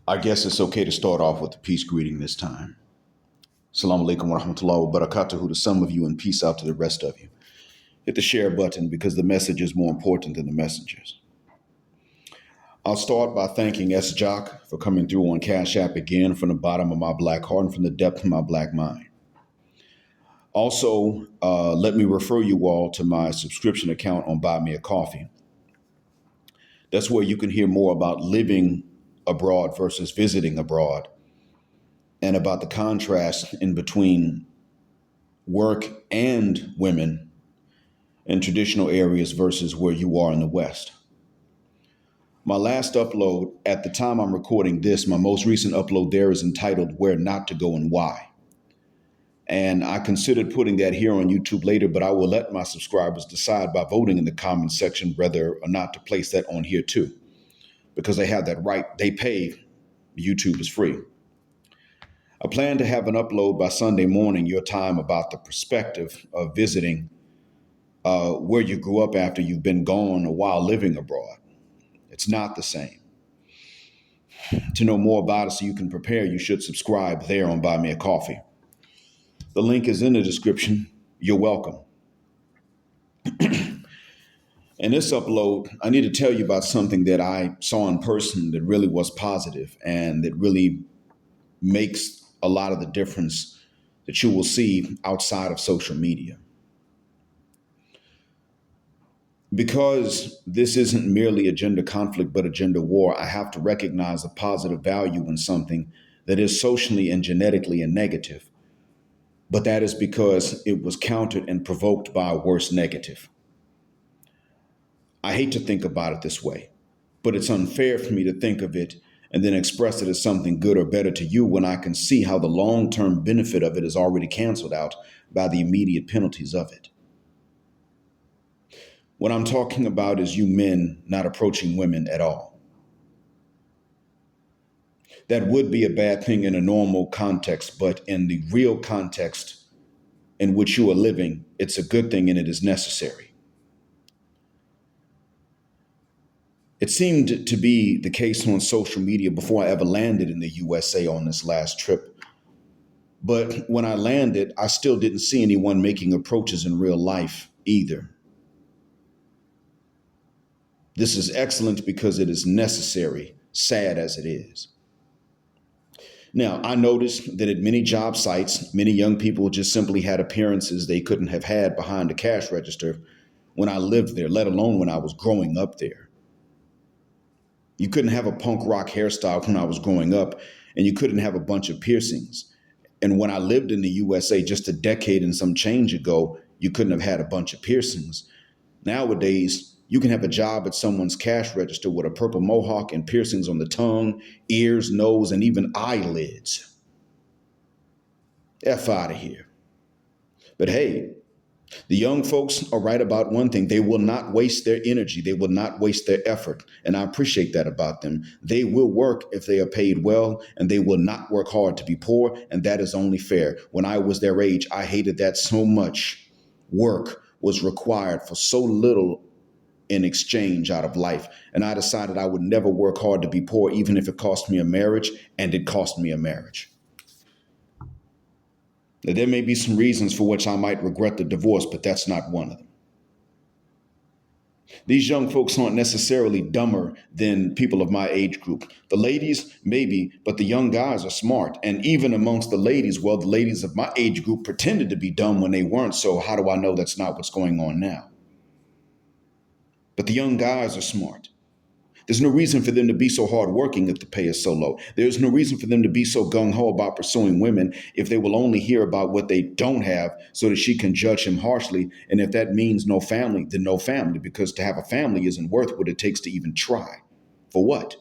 I guess it's okay to start off with a peace greeting this time. Assalamu alaikum wa rahmatullahi wa barakatuhu to some of you and peace out to the rest of you. Hit the share button because the message is more important than the messengers. I'll start by thanking S. Jock for coming through on Cash App again from the bottom of my black heart and from the depth of my black mind. Also, let me refer you all to my subscription account on Buy Me a Coffee. That's where you can hear more about living abroad versus visiting abroad, and about the contrast in between work and women in traditional areas versus where you are in the West. My last upload, at the time I'm recording this, my most recent upload there is entitled Where Not to Go and Why. And I considered putting that here on YouTube later, but I will let my subscribers decide by voting in the comments section whether or not to place that on here too, because they have that right. They pay, YouTube is free. I plan to have an upload by Sunday morning, your time, about the perspective of visiting where you grew up after you've been gone a while living abroad. It's not the same. To know more about it so you can prepare, you should subscribe there on Buy Me a Coffee. The link is in the description. You're welcome. In this upload, I need to tell you about something that I saw in person that really was positive and that really makes a lot of the difference that you will see outside of social media. Because this isn't merely a gender conflict, but a gender war, I have to recognize a positive value in something that is socially and genetically a negative. But that is because it was countered and provoked by a worse negative. I hate to think about it this way, but it's unfair for me to think of it and then express it as something good or better to you when I can see how the long-term benefit of it is already canceled out by the immediate penalties of it. What I'm talking about is you men not approaching women at all. That would be a bad thing in a normal context, but in the real context in which you are living, it's a good thing and it is necessary. It seemed to be the case on social media before I ever landed in the USA on this last trip. But when I landed, I still didn't see anyone making approaches in real life either. This is excellent because it is necessary, sad as it is. Now, I noticed that at many job sites, many young people just simply had appearances they couldn't have had behind a cash register when I lived there, let alone when I was growing up there. You couldn't have a punk rock hairstyle when I was growing up, and you couldn't have a bunch of piercings. And when I lived in the USA just a decade and some change ago, you couldn't have had a bunch of piercings. Nowadays, you can have a job at someone's cash register with a purple mohawk and piercings on the tongue, ears, nose, and even eyelids. F out of here. But hey, the young folks are right about one thing. They will not waste their energy. They will not waste their effort. And I appreciate that about them. They will work if they are paid well, and they will not work hard to be poor. And that is only fair. When I was their age, I hated that so much. Work was required for so little in exchange out of life. And I decided I would never work hard to be poor, even if it cost me a marriage, and it cost me a marriage. Now, there may be some reasons for which I might regret the divorce, but that's not one of them. These young folks aren't necessarily dumber than people of my age group. The ladies, maybe, but the young guys are smart. And even amongst the ladies, well, the ladies of my age group pretended to be dumb when they weren't. So how do I know that's not what's going on now? But the young guys are smart. There's no reason for them to be so hardworking if the pay is so low. There's no reason for them to be so gung-ho about pursuing women if they will only hear about what they don't have so that she can judge him harshly. And if that means no family, then no family, because to have a family isn't worth what it takes to even try. For what?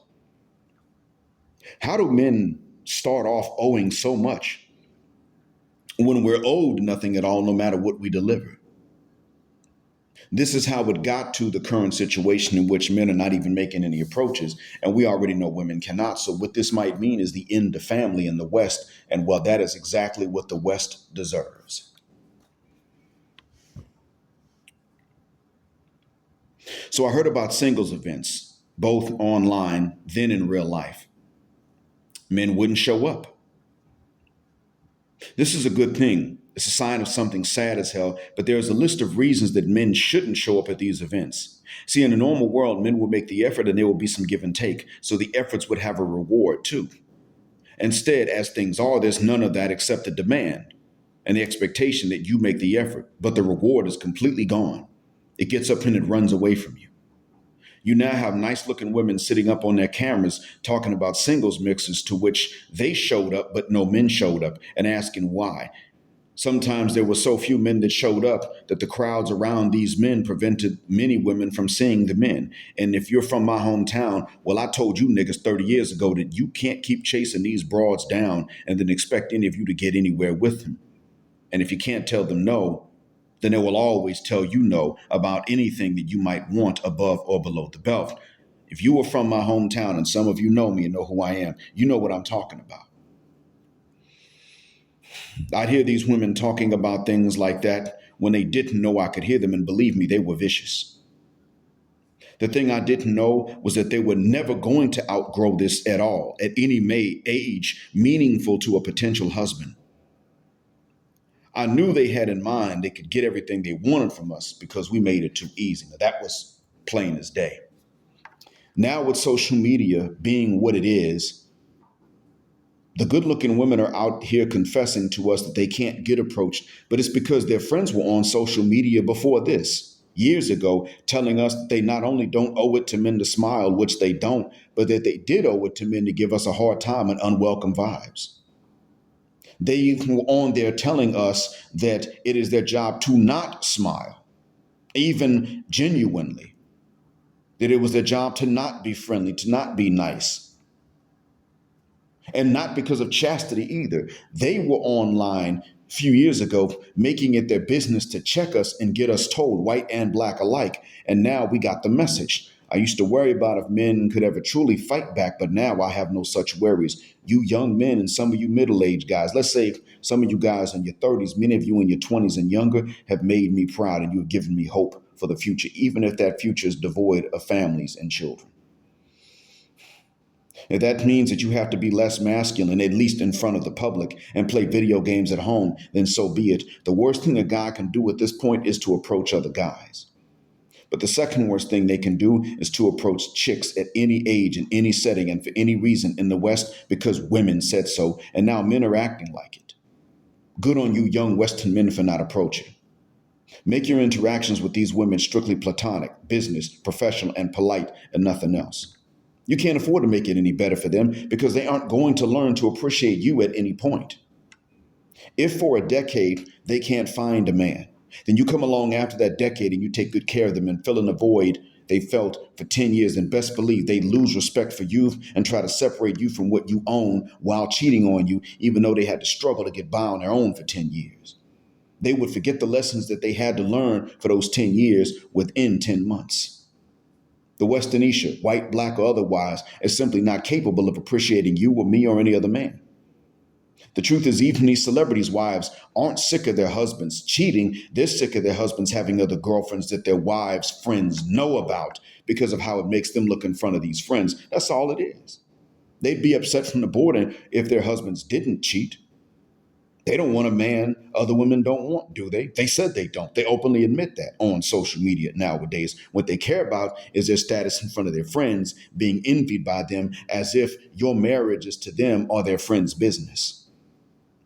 How do men start off owing so much when we're owed nothing at all, no matter what we deliver? This is how it got to the current situation in which men are not even making any approaches. And we already know women cannot. So what this might mean is the end of family in the West. And well, that is exactly what the West deserves. So I heard about singles events, both online, then in real life. Men wouldn't show up. This is a good thing. It's a sign of something sad as hell, but there's a list of reasons that men shouldn't show up at these events. See, in a normal world, men will make the effort and there will be some give and take, so the efforts would have a reward too. Instead, as things are, there's none of that except the demand and the expectation that you make the effort, but the reward is completely gone. It gets up and it runs away from you. You now have nice looking women sitting up on their cameras talking about singles mixes to which they showed up, but no men showed up, and asking why. Sometimes there were so few men that showed up that the crowds around these men prevented many women from seeing the men. And if you're from my hometown, well, I told you niggas 30 years ago that you can't keep chasing these broads down and then expect any of you to get anywhere with them. And if you can't tell them no, then they will always tell you no about anything that you might want above or below the belt. If you were from my hometown, and some of you know me and know who I am, you know what I'm talking about. I'd hear these women talking about things like that when they didn't know I could hear them, and believe me, they were vicious. The thing I didn't know was that they were never going to outgrow this at all, at any age meaningful to a potential husband. I knew they had in mind they could get everything they wanted from us because we made it too easy. Now, that was plain as day. Now, with social media being what it is, the good-looking women are out here confessing to us that they can't get approached, but it's because their friends were on social media before this, years ago, telling us that they not only don't owe it to men to smile, which they don't, but that they did owe it to men to give us a hard time and unwelcome vibes. They even were on there telling us that it is their job to not smile, even genuinely, that it was their job to not be friendly, to not be nice. And not because of chastity either. They were online a few years ago, making it their business to check us and get us told, white and black alike. And now we got the message. I used to worry about if men could ever truly fight back, but now I have no such worries. You young men and some of you middle-aged guys, let's say some of you guys in your 30s, many of you in your 20s and younger, have made me proud, and you have given me hope for the future, even if that future is devoid of families and children. If that means that you have to be less masculine, at least in front of the public, and play video games at home, then so be it. The worst thing a guy can do at this point is to approach other guys. But the second worst thing they can do is to approach chicks at any age, in any setting, and for any reason in the West because women said so, and now men are acting like it. Good on you young Western men for not approaching. Make your interactions with these women strictly platonic, business, professional, and polite, and nothing else. You can't afford to make it any better for them because they aren't going to learn to appreciate you at any point. If for a decade they can't find a man, then you come along after that decade and you take good care of them and fill in the void they felt for 10 years, and best believe they lose respect for you and try to separate you from what you own while cheating on you, even though they had to struggle to get by on their own for 10 years. They would forget the lessons that they had to learn for those 10 years within 10 months. The Westernisha, white, black, or otherwise, is simply not capable of appreciating you or me or any other man. The truth is, even these celebrities' wives aren't sick of their husbands cheating. They're sick of their husbands having other girlfriends that their wives' friends know about because of how it makes them look in front of these friends. That's all it is. They'd be upset from the border if their husbands didn't cheat. They don't want a man other women don't want, do they? They said they don't. They openly admit that on social media nowadays. What they care about is their status in front of their friends, being envied by them as if your marriage is to them or their friends' business.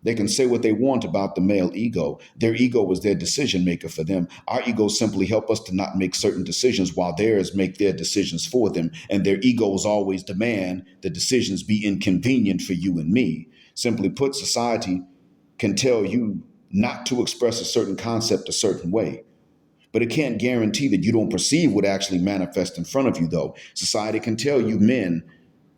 They can say what they want about the male ego. Their ego is their decision maker for them. Our egos simply help us to not make certain decisions while theirs make their decisions for them. And their egos always demand the decisions be inconvenient for you and me. Simply put, society can tell you not to express a certain concept a certain way. But it can't guarantee that you don't perceive what actually manifests in front of you, though. Society can tell you men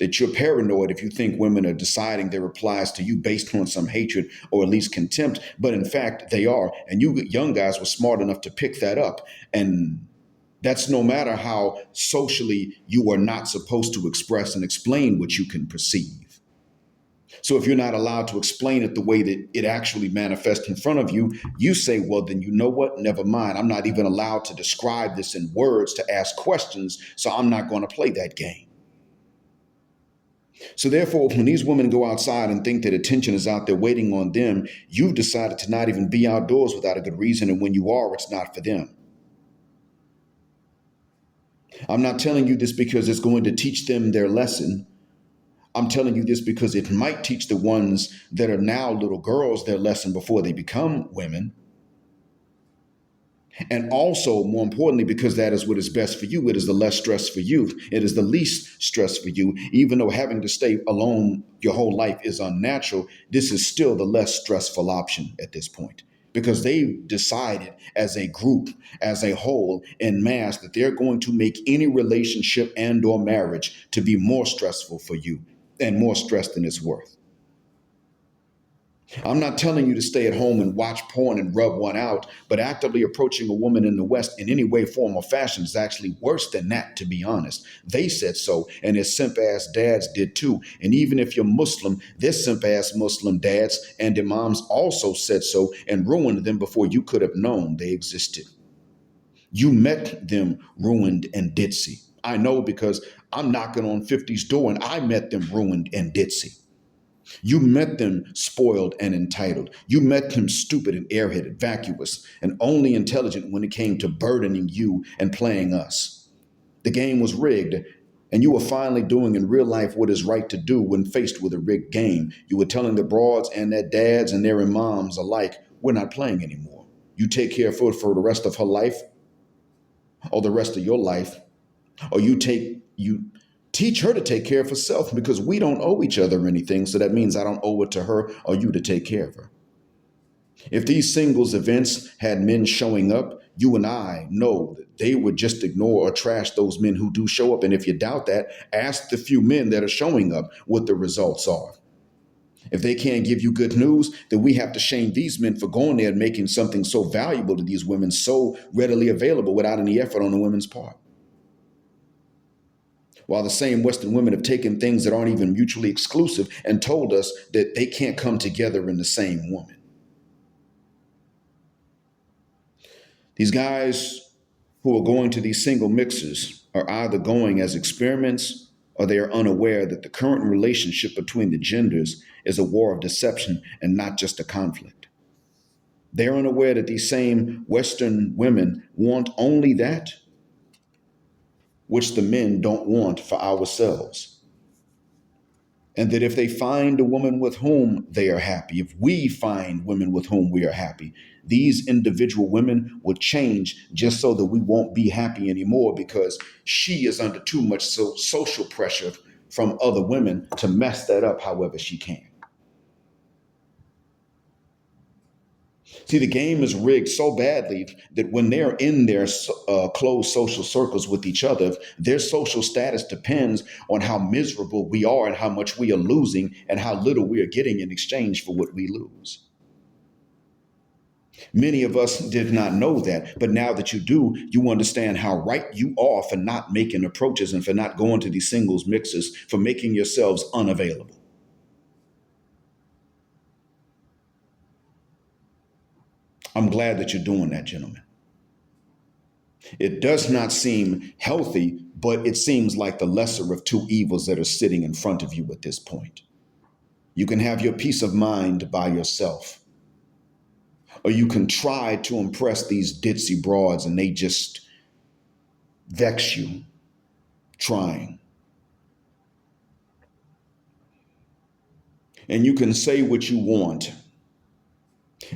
that you're paranoid if you think women are deciding their replies to you based on some hatred or at least contempt. But in fact, they are. And you young guys were smart enough to pick that up. And that's no matter how socially you are not supposed to express and explain what you can perceive. So if you're not allowed to explain it the way that it actually manifests in front of you, you say, well, then you know what? Never mind. I'm not even allowed to describe this in words to ask questions, so I'm not going to play that game. So therefore, when these women go outside and think that attention is out there waiting on them, you've decided to not even be outdoors without a good reason. And when you are, it's not for them. I'm not telling you this because it's going to teach them their lesson. I'm telling you this because it might teach the ones that are now little girls their lesson before they become women. And also, more importantly, because that is what is best for you, it is the less stress for you. It is the least stress for you. Even though having to stay alone your whole life is unnatural, this is still the less stressful option at this point. Because they've decided as a group, as a whole, en masse, that they're going to make any relationship and or marriage to be more stressful for you and more stress than it's worth. I'm not telling you to stay at home and watch porn and rub one out, but actively approaching a woman in the West in any way, form, or fashion is actually worse than that, to be honest. They said so, and their simp ass dads did too. And even if you're Muslim, their simp ass Muslim dads and their moms also said so and ruined them before you could have known they existed. You met them ruined and ditzy. I know because I'm knocking on 50's door and I met them ruined and ditzy. You met them spoiled and entitled. You met them stupid and airheaded, vacuous, and only intelligent when it came to burdening you and playing us. The game was rigged, and you were finally doing in real life what is right to do when faced with a rigged game. You were telling the broads and their dads and their moms alike, we're not playing anymore. You take care of her for the rest of her life or the rest of your life, or you teach her to take care of herself because we don't owe each other anything. So that means I don't owe it to her or you to take care of her. If these singles events had men showing up, you and I know that they would just ignore or trash those men who do show up. And if you doubt that, ask the few men that are showing up what the results are. If they can't give you good news, then we have to shame these men for going there and making something so valuable to these women so readily available without any effort on the women's part. While the same Western women have taken things that aren't even mutually exclusive and told us that they can't come together in the same woman. These guys who are going to these single mixers are either going as experiments or they are unaware that the current relationship between the genders is a war of deception and not just a conflict. They're unaware that these same Western women want only that which the men don't want for ourselves. And that if they find a woman with whom they are happy, if we find women with whom we are happy, these individual women will change just so that we won't be happy anymore because she is under too much social pressure from other women to mess that up however she can. See, the game is rigged so badly that when they're in their closed social circles with each other, their social status depends on how miserable we are and how much we are losing and how little we are getting in exchange for what we lose. Many of us did not know that, but now that you do, you understand how right you are for not making approaches and for not going to these singles mixes, for making yourselves unavailable. I'm glad that you're doing that, gentlemen. It does not seem healthy, but it seems like the lesser of two evils that are sitting in front of you at this point. You can have your peace of mind by yourself, or you can try to impress these ditzy broads and they just vex you trying. And you can say what you want.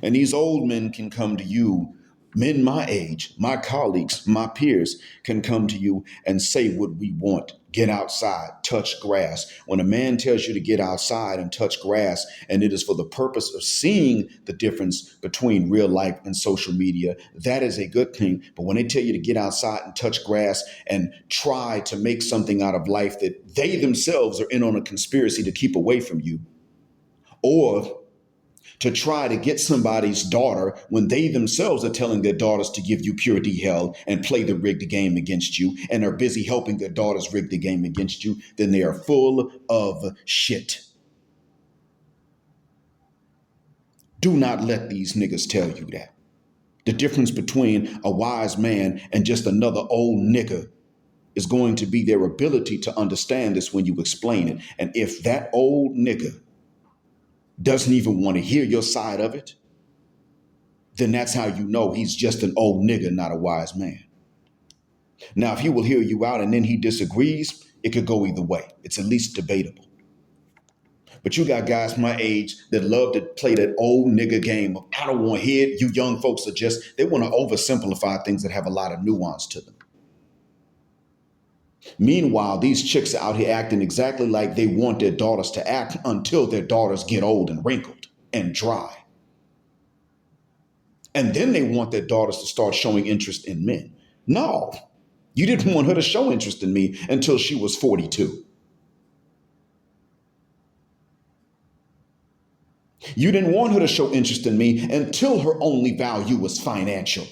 And these old men can come to you, men my age, my colleagues, my peers can come to you and say what we want. Get outside, touch grass. When a man tells you to get outside and touch grass, and it is for the purpose of seeing the difference between real life and social media, that is a good thing. But when they tell you to get outside and touch grass and try to make something out of life that they themselves are in on a conspiracy to keep away from you, or to try to get somebody's daughter when they themselves are telling their daughters to give you purity hell and play the rigged game against you and are busy helping their daughters rig the game against you, then they are full of shit. Do not let these niggas tell you that. The difference between a wise man and just another old nigga is going to be their ability to understand this when you explain it. And if that old nigga doesn't even want to hear your side of it, then that's how you know he's just an old nigga, not a wise man. Now, if he will hear you out and then he disagrees, it could go either way. It's at least debatable. But you got guys my age that love to play that old nigga game of, I don't want to hear it. You young folks are just, they want to oversimplify things that have a lot of nuance to them. Meanwhile, these chicks are out here acting exactly like they want their daughters to act until their daughters get old and wrinkled and dry. And then they want their daughters to start showing interest in men. No, you didn't want her to show interest in me until she was 42. You didn't want her to show interest in me until her only value was financial.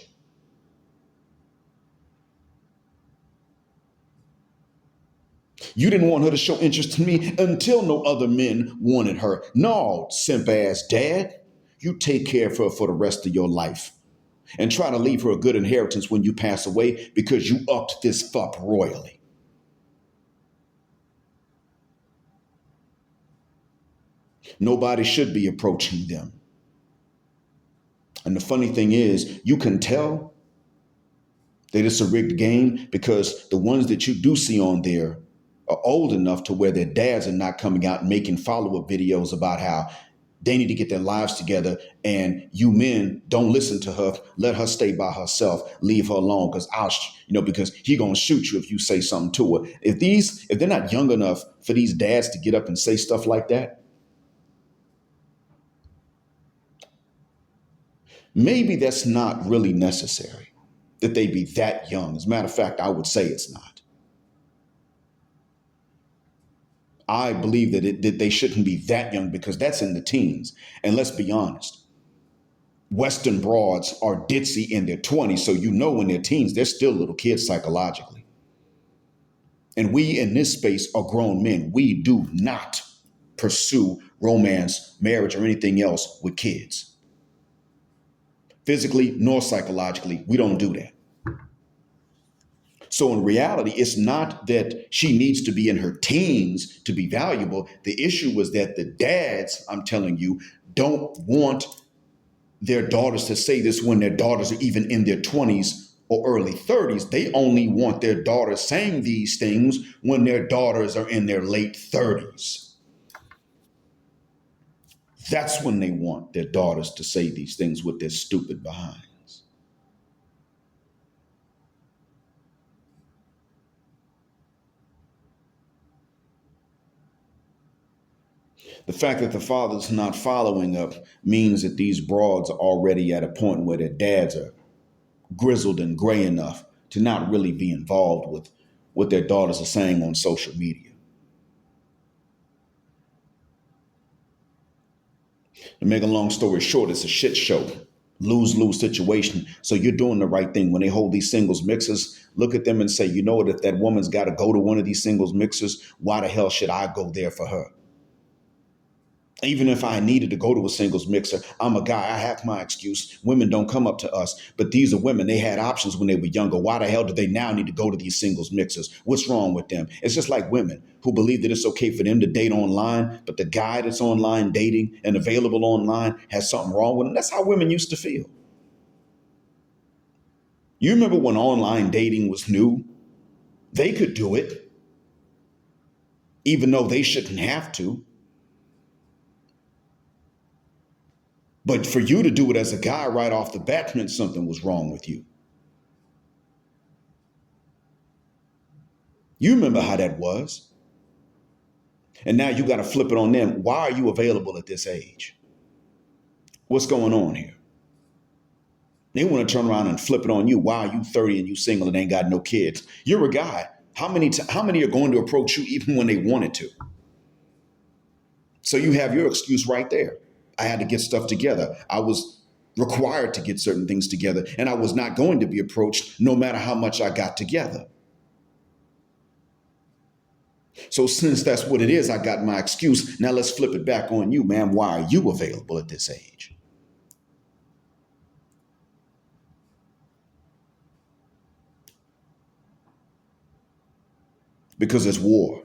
You didn't want her to show interest in me until no other men wanted her. No, simp ass dad, you take care of her for the rest of your life and try to leave her a good inheritance when you pass away because you upped this fuck royally. Nobody should be approaching them. And the funny thing is, you can tell that it's a rigged game because the ones that you do see on there are old enough to where their dads are not coming out and making follow-up videos about how they need to get their lives together and you men don't listen to her, let her stay by herself, leave her alone because he gonna shoot you if you say something to her. If they're not young enough for these dads to get up and say stuff like that, maybe that's not really necessary that they be that young. As a matter of fact, I would say it's not. I believe that they shouldn't be that young because that's in the teens. And let's be honest, Western broads are ditzy in their 20s. So you know in their teens, they're still little kids psychologically. And we in this space are grown men. We do not pursue romance, marriage, or anything else with kids. Physically nor psychologically, we don't do that. So in reality, it's not that she needs to be in her teens to be valuable. The issue was that the dads, I'm telling you, don't want their daughters to say this when their daughters are even in their 20s or early 30s. They only want their daughters saying these things when their daughters are in their late 30s. That's when they want their daughters to say these things with their stupid behinds. The fact that the father's not following up means that these broads are already at a point where their dads are grizzled and gray enough to not really be involved with what their daughters are saying on social media. To make a long story short, it's a shit show, lose-lose situation. So you're doing the right thing. When they hold these singles mixers, look at them and say, you know what, if that woman's got to go to one of these singles mixers, why the hell should I go there for her? Even if I needed to go to a singles mixer, I'm a guy. I have my excuse. Women don't come up to us. But these are women. They had options when they were younger. Why the hell do they now need to go to these singles mixers? What's wrong with them? It's just like women who believe that it's okay for them to date online, but the guy that's online dating and available online has something wrong with him. That's how women used to feel. You remember when online dating was new? They could do it, even though they shouldn't have to. But for you to do it as a guy right off the bat meant something was wrong with you. You remember how that was. And now you got to flip it on them. Why are you available at this age? What's going on here? They want to turn around and flip it on you. Why are you 30 and you single and ain't got no kids? You're a guy. How many are going to approach you even when they wanted to? So you have your excuse right there. I had to get stuff together. I was required to get certain things together, and I was not going to be approached no matter how much I got together. So since that's what it is, I got my excuse. Now let's flip it back on you, man. Why are you available at this age? because it's war.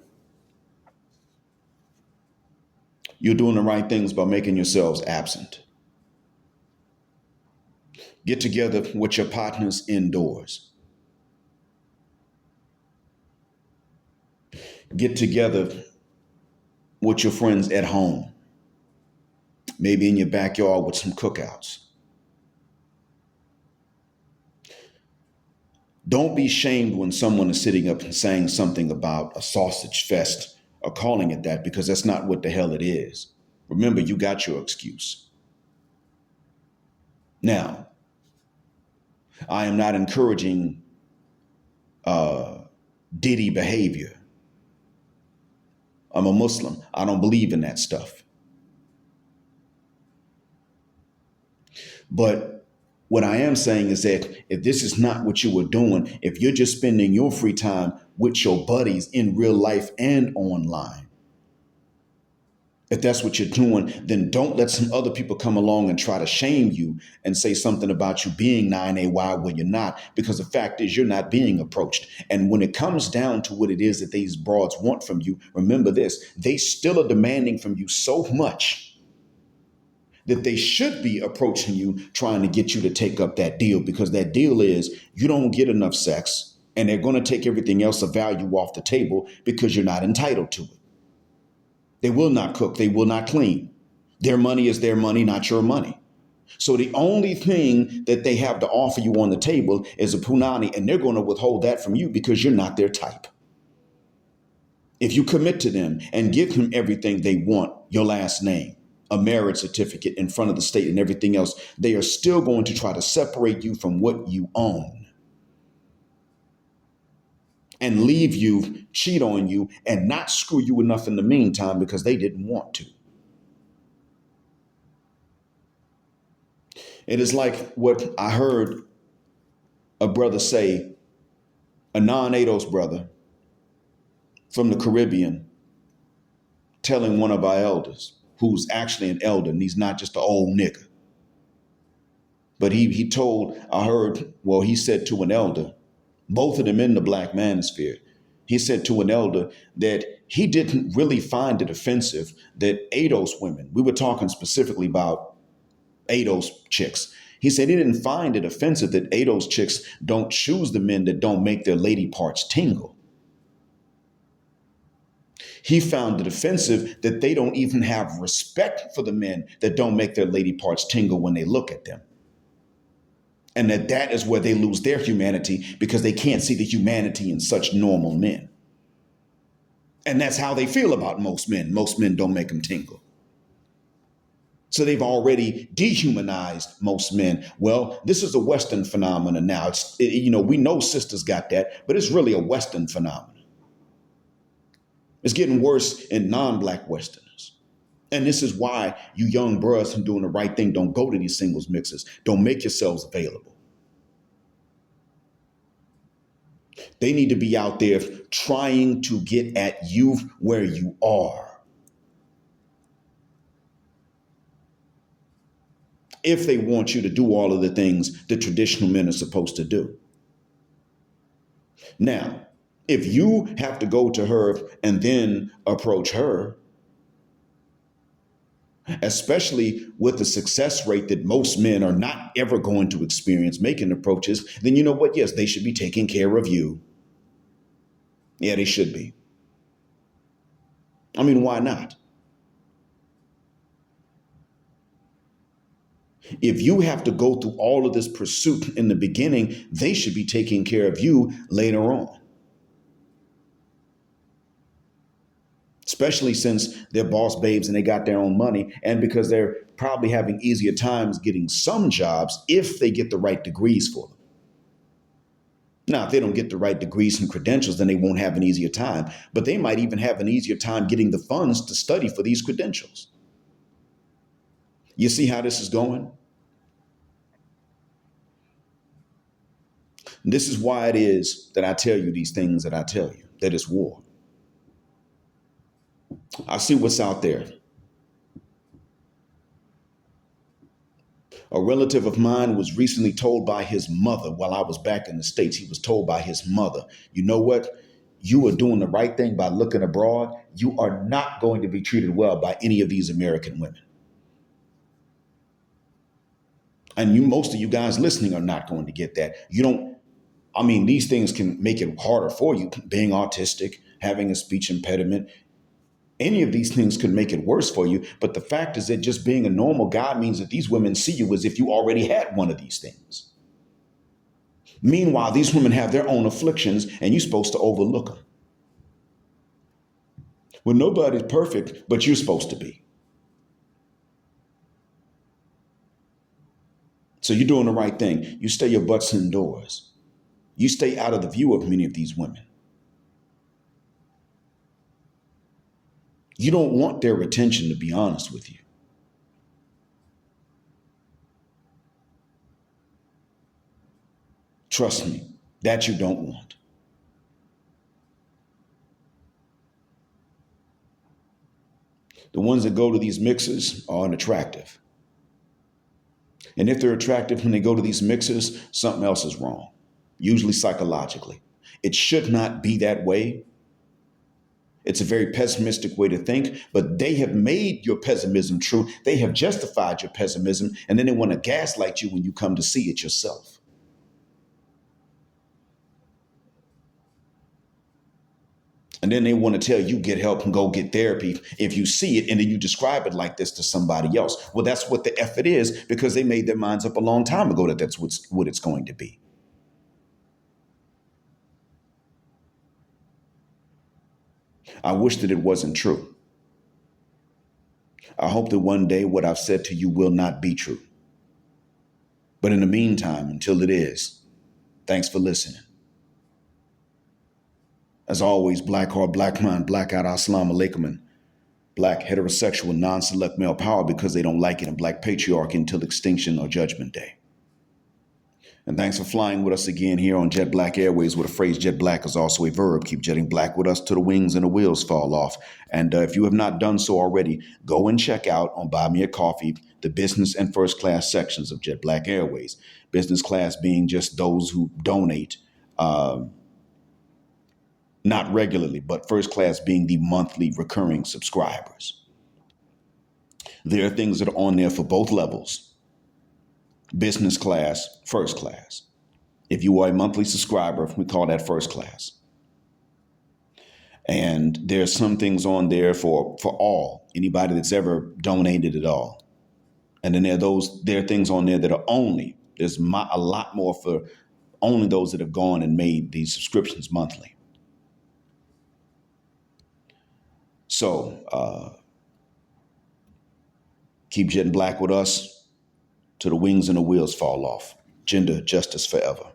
You're doing the right things by making yourselves absent. Get together with your partners indoors. Get together with your friends at home, maybe in your backyard with some cookouts. Don't be shamed when someone is sitting up and saying something about a sausage fest or calling it that, because that's not what the hell it is. Remember, you got your excuse. Now, I am not encouraging diddy behavior. I'm a Muslim. I don't believe in that stuff. But what I am saying is that if this is not what you were doing, if you're just spending your free time with your buddies in real life and online, if that's what you're doing, then don't let some other people come along and try to shame you and say something about you being 9AY when you're not, because the fact is you're not being approached. And when it comes down to what it is that these broads want from you, remember this, they still are demanding from you so much that they should be approaching you, trying to get you to take up that deal, because that deal is you don't get enough sex and they're going to take everything else of value off the table because you're not entitled to it. They will not cook. They will not clean. Their money is their money, not your money. So the only thing that they have to offer you on the table is a punani, and they're going to withhold that from you because you're not their type. If you commit to them and give them everything they want, your last name, a marriage certificate in front of the state and everything else, they are still going to try to separate you from what you own and leave you, cheat on you, and not screw you enough in the meantime because they didn't want to. It is like what I heard a brother say, a non-ADOS brother from the Caribbean, telling one of our elders, who's actually an elder, and he's not just an old nigga. But he said to an elder, both of them in the black manosphere, he said to an elder that he didn't really find it offensive that ADOS women, we were talking specifically about ADOS chicks. He said he didn't find it offensive that ADOS chicks don't choose the men that don't make their lady parts tingle. He found it offensive that they don't even have respect for the men that don't make their lady parts tingle when they look at them. And that is where they lose their humanity, because they can't see the humanity in such normal men. And that's how they feel about most men. Most men don't make them tingle. So they've already dehumanized most men. Well, this is a Western phenomenon now. We know sisters got that, but it's really a Western phenomenon. It's getting worse in non-black Westerners. And this is why you young bros who doing the right thing don't go to these singles mixes. Don't make yourselves available. They need to be out there trying to get at you where you are. If they want you to do all of the things that traditional men are supposed to do. Now, if you have to go to her and then approach her, especially with the success rate that most men are not ever going to experience making approaches, then you know what? Yes, they should be taking care of you. Yeah, they should be. I mean, why not? If you have to go through all of this pursuit in the beginning, they should be taking care of you later on. Especially since they're boss babes and they got their own money, and because they're probably having easier times getting some jobs if they get the right degrees for them. Now, if they don't get the right degrees and credentials, then they won't have an easier time. But they might even have an easier time getting the funds to study for these credentials. You see how this is going? This is why it is that I tell you these things that I tell you, that it's war. I see what's out there. A relative of mine was recently told by his mother while I was back in the States. He was told by his mother, you know what? you are doing the right thing by looking abroad, you are not going to be treated well by any of these American women. And most of you guys listening are not going to get that. You don't, I mean, these things can make it harder for you. Being autistic, having a speech impediment, any of these things could make it worse for you. But the fact is that just being a normal guy means that these women see you as if you already had one of these things. Meanwhile, these women have their own afflictions and you're supposed to overlook them. Well, nobody's perfect, but you're supposed to be. So you're doing the right thing. You stay your butts indoors. You stay out of the view of many of these women. You don't want their attention, to be honest with you. Trust me, that you don't want. The ones that go to these mixers are unattractive. And if they're attractive when they go to these mixers, something else is wrong, usually psychologically. It should not be that way. It's a very pessimistic way to think, but they have made your pessimism true. They have justified your pessimism, and then they want to gaslight you when you come to see it yourself. And then they want to tell you get help and go get therapy if you see it, and then you describe it like this to somebody else. Well, that's what the F it is, because they made their minds up a long time ago that that's what it's going to be. I wish that it wasn't true. I hope that one day what I've said to you will not be true. But in the meantime, until it is, thanks for listening. As always, black heart, black mind, black out, assalamu alaikum, and black heterosexual non-select male power because they don't like it, and black patriarchy until extinction or judgment day. And thanks for flying with us again here on Jet Black Airways, where the phrase jet black is also a verb. Keep jetting black with us till the wings and the wheels fall off. And if you have not done so already, go and check out on Buy Me a Coffee the business and first class sections of Jet Black Airways. Business class being just those who donate, not regularly, but first class being the monthly recurring subscribers. There are things that are on there for both levels. Business class, first class. If you are a monthly subscriber, we call that first class. And there's some things on there for all, anybody that's ever donated at all. And then there are things on there that are only, there's a lot more for only those that have gone and made these subscriptions monthly. So keep jetting black with us till the wings and the wheels fall off. Gender justice forever.